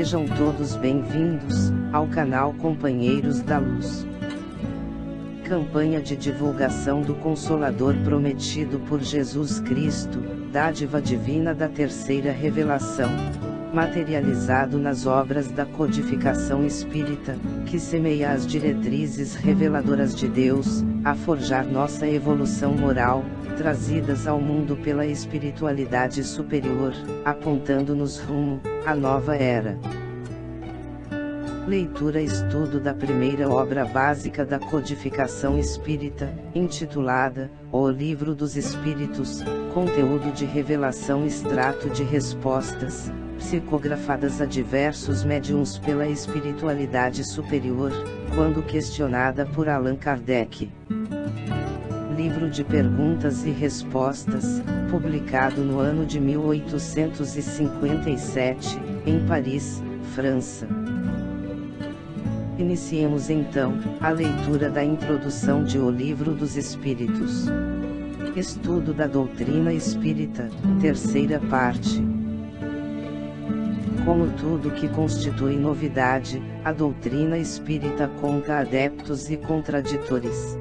Sejam todos bem-vindos ao canal Companheiros da Luz. Campanha de divulgação do Consolador prometido por Jesus Cristo, dádiva divina da terceira revelação, materializado nas obras da codificação espírita, que semeia as diretrizes reveladoras de Deus, a forjar nossa evolução moral, trazidas ao mundo pela espiritualidade superior, apontando-nos rumo à nova era. Leitura e estudo da primeira obra básica da codificação espírita, intitulada O Livro dos Espíritos, conteúdo de revelação, extrato de respostas, psicografadas a diversos médiuns pela espiritualidade superior, quando questionada por Allan Kardec. Livro de perguntas e respostas, publicado no ano de 1857, em Paris, França. Iniciemos então a leitura da introdução de O Livro dos Espíritos. Estudo da doutrina espírita, terceira parte. Como tudo que constitui novidade, a doutrina espírita conta adeptos e contraditores.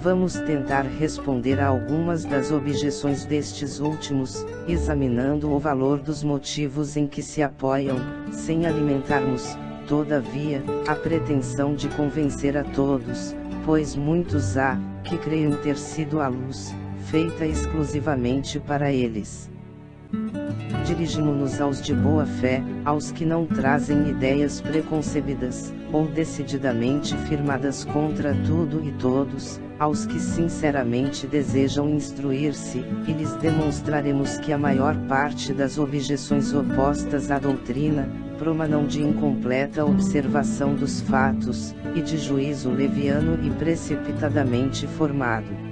Vamos tentar responder a algumas das objeções destes últimos, examinando o valor dos motivos em que se apoiam, sem alimentarmos, todavia, a pretensão de convencer a todos, pois muitos há, que creiam ter sido a luz, feita exclusivamente para eles. Dirigimo-nos aos de boa fé, aos que não trazem ideias preconcebidas, ou decididamente firmadas contra tudo e todos, aos que sinceramente desejam instruir-se, e lhes demonstraremos que a maior parte das objeções opostas à doutrina, promanam de incompleta observação dos fatos, e de juízo leviano e precipitadamente formado.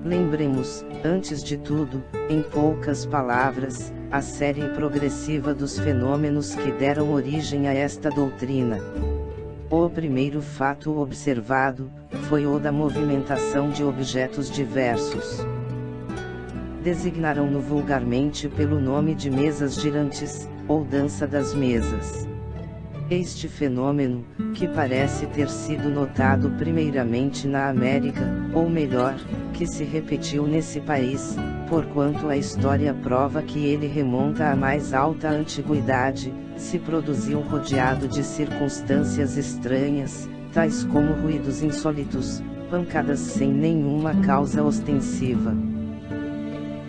Lembremos, antes de tudo, em poucas palavras, a série progressiva dos fenômenos que deram origem a esta doutrina. O primeiro fato observado, foi o da movimentação de objetos diversos. Designaram-no vulgarmente pelo nome de mesas girantes, ou dança das mesas. Este fenômeno, que parece ter sido notado primeiramente na América, ou melhor, que se repetiu nesse país, porquanto a história prova que ele remonta à mais alta antiguidade, se produziu rodeado de circunstâncias estranhas, tais como ruídos insólitos, pancadas sem nenhuma causa ostensiva.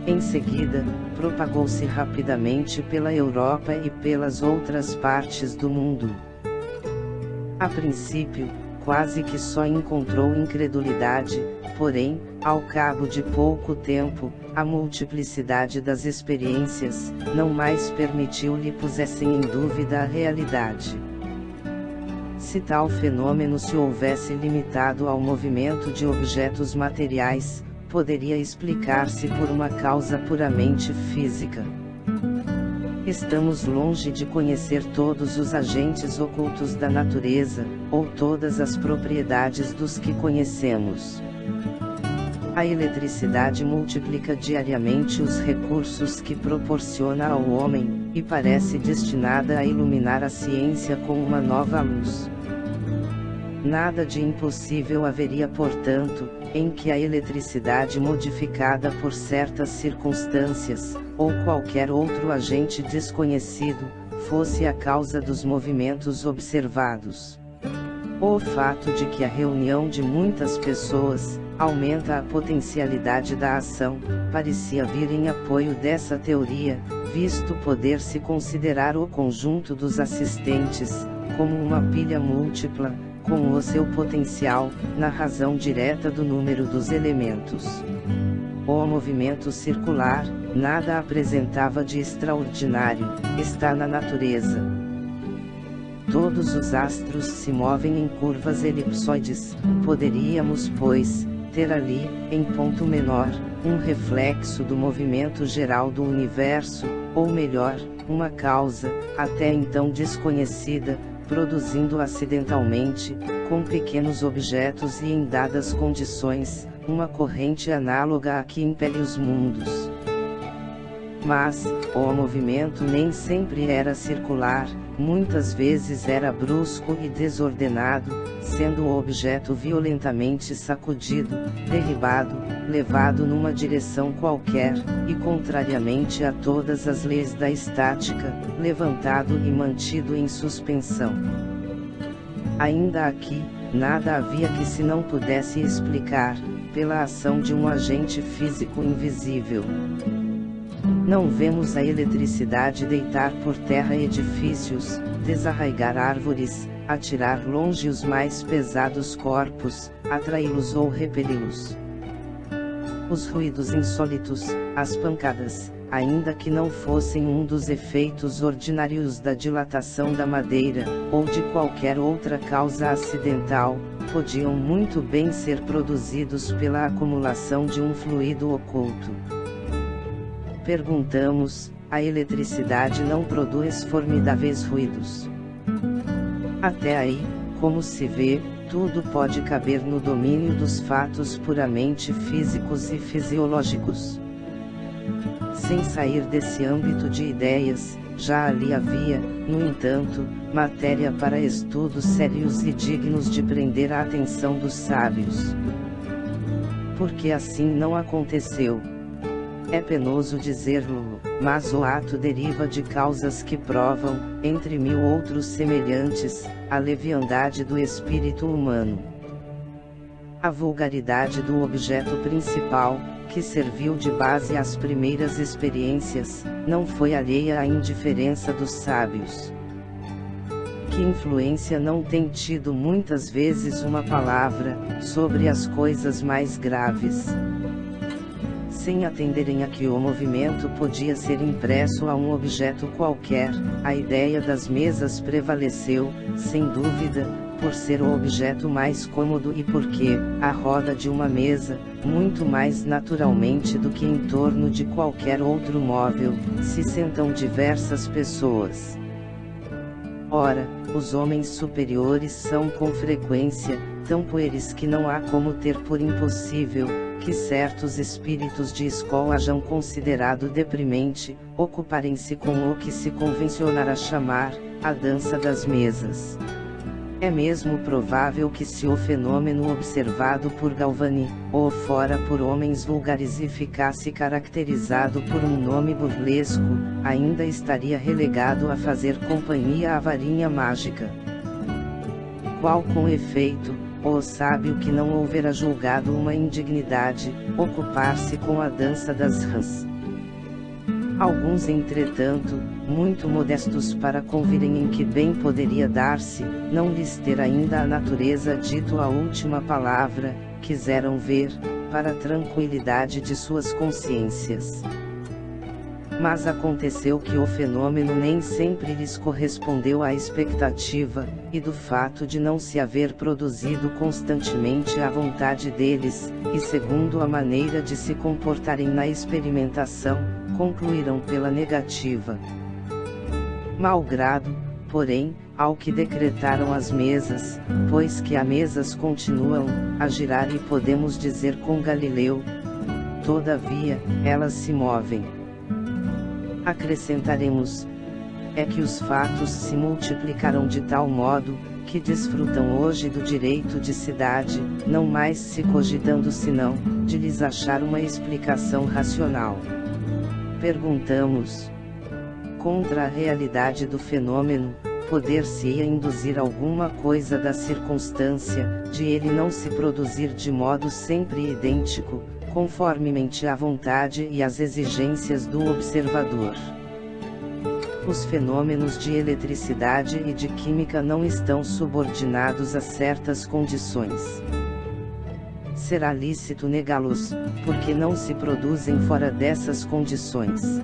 Em seguida, propagou-se rapidamente pela Europa e pelas outras partes do mundo. A princípio, quase que só encontrou incredulidade, porém, ao cabo de pouco tempo, a multiplicidade das experiências, não mais permitiu-lhe pusessem em dúvida a realidade. Se tal fenômeno se houvesse limitado ao movimento de objetos materiais, poderia explicar-se por uma causa puramente física. Estamos longe de conhecer todos os agentes ocultos da natureza, ou todas as propriedades dos que conhecemos. A eletricidade multiplica diariamente os recursos que proporciona ao homem, e parece destinada a iluminar a ciência com uma nova luz. Nada de impossível haveria, portanto, em que a eletricidade modificada por certas circunstâncias, ou qualquer outro agente desconhecido, fosse a causa dos movimentos observados. O fato de que a reunião de muitas pessoas aumenta a potencialidade da ação, parecia vir em apoio dessa teoria, visto poder-se considerar o conjunto dos assistentes como uma pilha múltipla, com o seu potencial, na razão direta do número dos elementos. O movimento circular, nada apresentava de extraordinário, está na natureza. Todos os astros se movem em curvas elipsoides, poderíamos, pois, ter ali, em ponto menor, um reflexo do movimento geral do universo, ou melhor, uma causa, até então desconhecida, produzindo acidentalmente, com pequenos objetos e em dadas condições, uma corrente análoga à que impele os mundos. Mas, o movimento nem sempre era circular, muitas vezes era brusco e desordenado, sendo o objeto violentamente sacudido, derribado, levado numa direção qualquer, e contrariamente a todas as leis da estática, levantado e mantido em suspensão. Ainda aqui, nada havia que se não pudesse explicar, pela ação de um agente físico invisível. Não vemos a eletricidade deitar por terra edifícios, desarraigar árvores, atirar longe os mais pesados corpos, atraí-los ou repeli-los. Os ruídos insólitos, as pancadas, ainda que não fossem um dos efeitos ordinários da dilatação da madeira, ou de qualquer outra causa acidental, podiam muito bem ser produzidos pela acumulação de um fluido oculto. Perguntamos, a eletricidade não produz formidáveis ruídos? Até aí, como se vê, tudo pode caber no domínio dos fatos puramente físicos e fisiológicos. Sem sair desse âmbito de ideias, já ali havia, no entanto, matéria para estudos sérios e dignos de prender a atenção dos sábios. Porque assim não aconteceu. É penoso dizê-lo, mas o ato deriva de causas que provam, entre mil outros semelhantes, a leviandade do espírito humano. A vulgaridade do objeto principal, que serviu de base às primeiras experiências, não foi alheia à indiferença dos sábios. Que influência não tem tido muitas vezes uma palavra, sobre as coisas mais graves? Sem atenderem a que o movimento podia ser impresso a um objeto qualquer, a ideia das mesas prevaleceu, sem dúvida, por ser o objeto mais cômodo e porque, à roda de uma mesa, muito mais naturalmente do que em torno de qualquer outro móvel, se sentam diversas pessoas. Ora, os homens superiores são com frequência, tão pueris que não há como ter por impossível, que certos espíritos de escola hajam considerado deprimente, ocuparem-se com o que se convencionara chamar, a dança das mesas. É mesmo provável que se o fenômeno observado por Galvani, ou fora por homens vulgares e ficasse caracterizado por um nome burlesco, ainda estaria relegado a fazer companhia à varinha mágica. Qual com efeito, o sábio que não houvera julgado uma indignidade, ocupar-se com a dança das rãs. Alguns entretanto, muito modestos para convirem em que bem poderia dar-se, não lhes ter ainda a natureza dito a última palavra, quiseram ver, para a tranquilidade de suas consciências. Mas aconteceu que o fenômeno nem sempre lhes correspondeu à expectativa, e do fato de não se haver produzido constantemente à vontade deles, e segundo a maneira de se comportarem na experimentação, concluíram pela negativa. Malgrado, porém, ao que decretaram as mesas, pois que as mesas continuam a girar e podemos dizer com Galileu, todavia, elas se movem. Acrescentaremos, é que os fatos se multiplicaram de tal modo, que desfrutam hoje do direito de cidade, não mais se cogitando senão, de lhes achar uma explicação racional. Perguntamos, contra a realidade do fenômeno, poder-se-ia induzir alguma coisa da circunstância, de ele não se produzir de modo sempre idêntico, conformemente à vontade e às exigências do observador. Os fenômenos de eletricidade e de química não estão subordinados a certas condições. Será lícito negá-los, porque não se produzem fora dessas condições.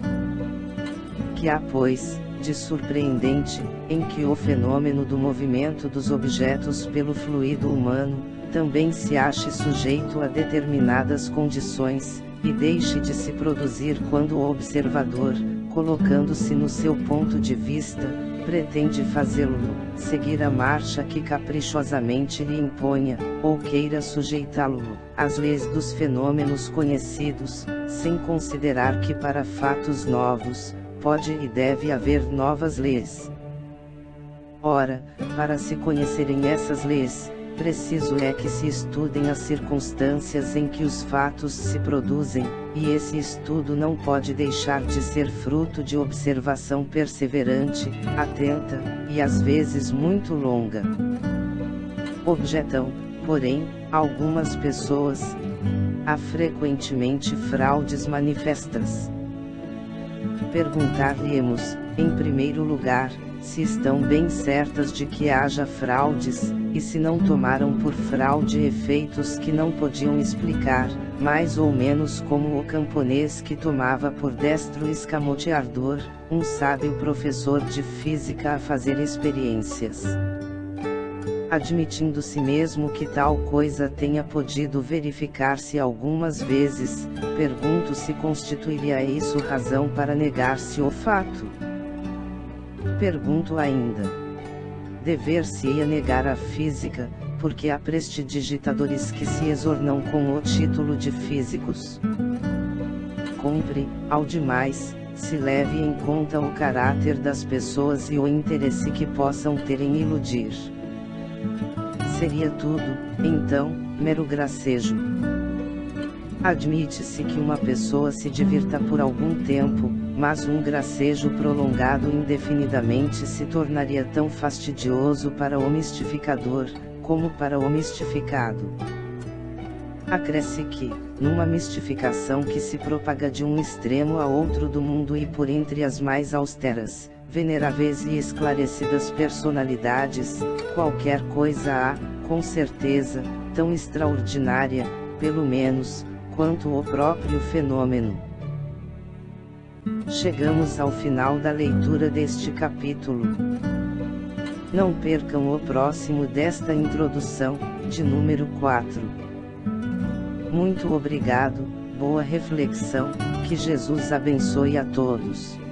Que há, pois, de surpreendente, em que o fenômeno do movimento dos objetos pelo fluido humano, também se ache sujeito a determinadas condições, e deixe de se produzir quando o observador, colocando-se no seu ponto de vista, pretende fazê-lo, seguir a marcha que caprichosamente lhe imponha, ou queira sujeitá-lo, às leis dos fenômenos conhecidos, sem considerar que para fatos novos, pode e deve haver novas leis. Ora, para se conhecerem essas leis, preciso é que se estudem as circunstâncias em que os fatos se produzem, e esse estudo não pode deixar de ser fruto de observação perseverante, atenta, e às vezes muito longa. Objetam, porém, algumas pessoas. Há frequentemente fraudes manifestas. Perguntar-lhe-emos, em primeiro lugar, se estão bem certas de que haja fraudes, e se não tomaram por fraude efeitos que não podiam explicar, mais ou menos como o camponês que tomava por destro escamoteador, um sábio professor de física a fazer experiências. Admitindo-se mesmo que tal coisa tenha podido verificar-se algumas vezes, pergunto se constituiria isso razão para negar-se o fato. Pergunto ainda: dever-se-ia negar a física, porque há prestidigitadores que se exornam com o título de físicos? Cumpre, ao demais, se leve em conta o caráter das pessoas e o interesse que possam ter em iludir. Seria tudo, então, mero gracejo. Admite-se que uma pessoa se divirta por algum tempo, mas um gracejo prolongado indefinidamente se tornaria tão fastidioso para o mistificador, como para o mistificado. Acresce que, numa mistificação que se propaga de um extremo a outro do mundo e por entre as mais austeras, veneráveis e esclarecidas personalidades, qualquer coisa há, com certeza, tão extraordinária, pelo menos, quanto o próprio fenômeno. Chegamos ao final da leitura deste capítulo. Não percam o próximo desta introdução, de número 4. Muito obrigado, boa reflexão, que Jesus abençoe a todos.